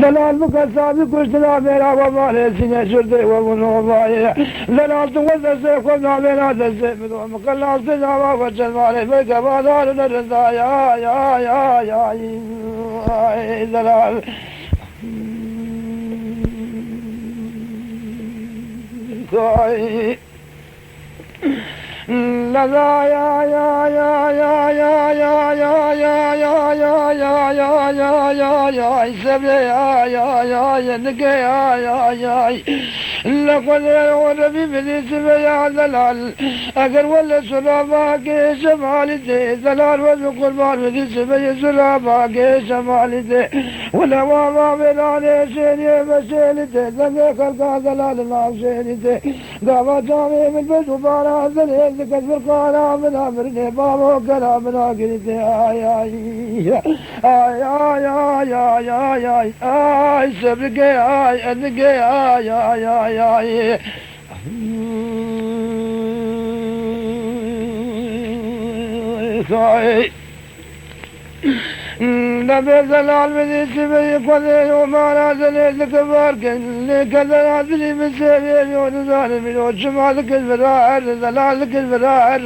دلال مكسابي كشتنا بينا ومالي سنة شرطي ومنو الله دلال تغزى سيكونا بينا تسيب ومكلا سنة وفجل مالي بيك بادار نرزا يا دلال لا لقد وربي بالاسم يا دلال اگر ولا سلامة کے شمال دے دلال والقربان بالاسم يا سلامة کے شمال دے ولا وما بلاني سيني مسيل دے دنگے خلقا دلال نام سيني دے قاما جامي من بدو بارا دلال ذكر فرقانا من امرني بابو كلام ناقل دے آي سبق آي انق آي نبي دلال بدي سبي قدي وما نازل الكبار كل كذا نازل مسير ونزال من وجمالك البراء دلالك البراء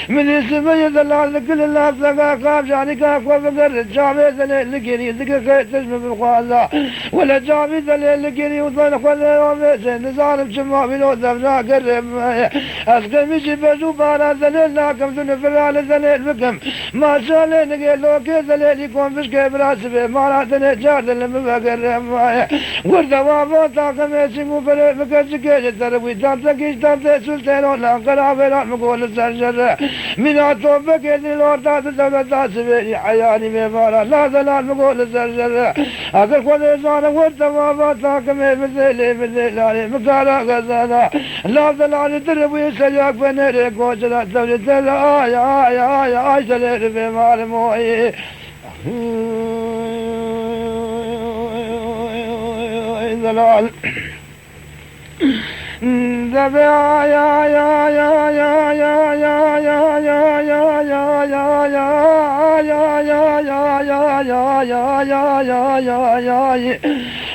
من سبي دلال كل الناس لقى قام جانك وفقر جامي دلال لقيني ذكر تسمى بالقوالا ولا جامي دلال لقيني وطن خذي ومسين نزال بشما من وذبنا قرب أسقى مشي بجو بانا دلال ناكم دنفرال دلال بكم ما شاء الله نقل لو كذا لي يكون فيش كبر اسبه ما راح نجار لما بقرر معايا ورد وابو طاقم يسمو بلا مكسكه تروي تنتكيش تنت سلطان ولا قرابه مقول السرجر من اتوبك الورد تدور تاسبه حياني مبارا لا زال مقول السرجر اگر كل زمان ورد وابو طاقم مثل علي مقالا غزانا لا زال تروي سياق بنر كوجلا دولت يا سلر بمال موي دلال دبا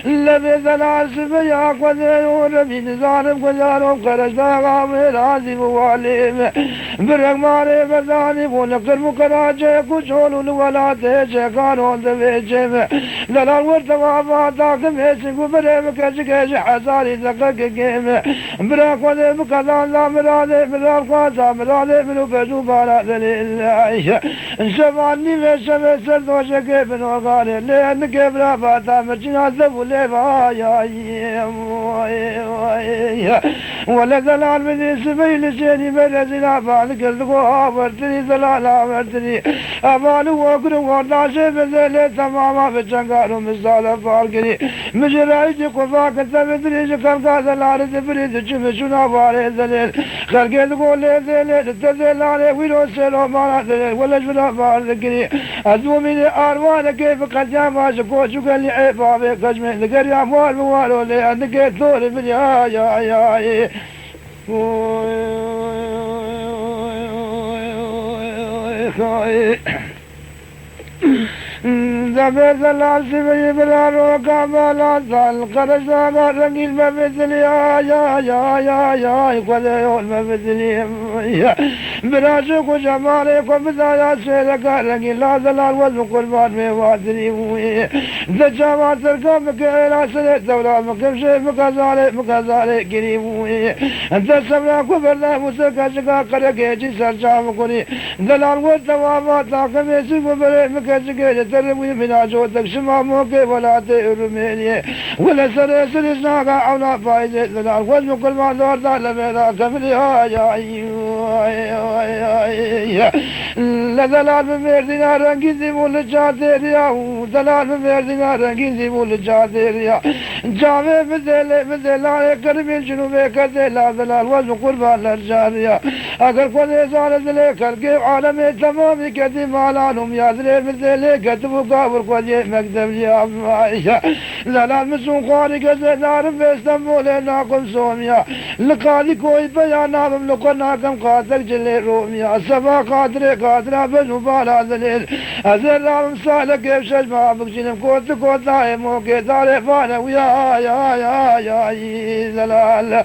لبي دلال سبيا قدي وربي نزارم قدارم قرشدا غامر عظيم وعليم برغماري بزاني ونقر مكراجة كشول ولا تيجي كانون دبيجم دلال ورتوا داكم يسنقو بريم كشكش حزاري دقق قيم براك ودي مكذان لا مرادي براك واسا مرادي منو بجو بارا دليل شباني وشبه سردوشة كيفن وغاري لأن كيبرا باتا مرجنا زبولي ولا دلال بدي سبيل شيني مرزنا بعد كردكو آورتني دلال آورتني أبالو وقرو ورداشي بذلي تماما بچنگارو مثال فارقني مجرائي قفا كتا بدريش كرقا دلال دبريد چمشونا باري دليل خلقه دقو لي دليل تدلالي ويرو سيرو مانا دليل ولا جونا بارقني أدو من آروان كيف قد جاما شكو شكا لي عيبا بكجمي لقر يا موال موالو لي عندك ثوري من يا دبي دلال سبي بلا روكا بلا زال قرشا رنگيل بمثلي يا قدي يول بمثلي براشق جمالي وبدايا سيرك رنگيل لا دلال وزن قربان موادني دجاما تركا مكيلا سنة دولة مكمشي مكازالي قريبوي انت سبنا كبرنا مسكا شكا قرقيجي سرشا مكوني دلال والتوابا تاكم يسي كبري مكسكي تروي من عجوتك شما موكي ولا تيرميني ولا سرسل اسناقا عونا فايدة دلال وزن كل ما دور دال ميلا كملي لا دلال بمردنا رنگي دي بول جاتي ريا دلال بمردنا رنگي دي بول جاتي ريا جامع مثل عليك من جنوب كذا ظلال وقربان للجارية أقل كل زار ذلك القيب عالمي تمام كذي مالانهم يا ذلك مثل كتب قابل قدي مكتب يا معايا زلال مسون قاري كذا نار في اسطنبول ناقم سوميا لقادي كوي بيانا مملكنا كم قاتل جلي روميا سبا قادرة بنوبالا ذليل أزلال مسالة كيف شجمع بكشنم كوت دائمو كدار فانا ويا يا زلال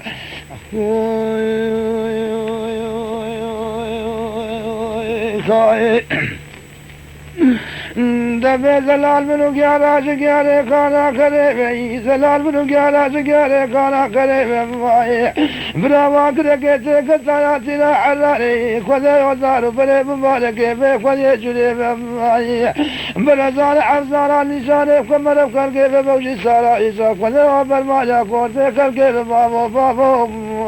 دبي زلال منو گیارا جگیارے کانا کرے بھئی زلال منو گیارا جگیارے کانا کرے بھئی براوا کرے کہتے کتایا تیرا حرارے خودے وزارو برے مبارکے بے خودے جلے بھئی برزار عرزارا نشانے کمرب کر کے بے بوشی سارا عیسا خودے وابر ماجا کوتے کر کے بابو بابو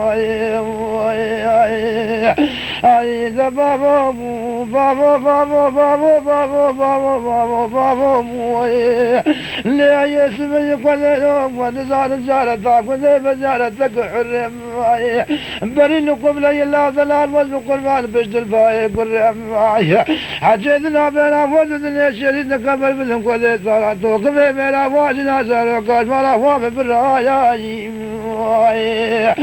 آئی بابو بابو بابو بابو بابو بابو بابو بابو موي لا يسمي كل يوم ونزار زارتك وذيب زارتك حرم معي برين قبل يلا ظلال والقربان بجد الفاي قرم معي حجيتنا بين فوزنا شريدنا قبل منهم كل زارتك قبل بين فوزنا زارتك ولا فوق بالرايا معي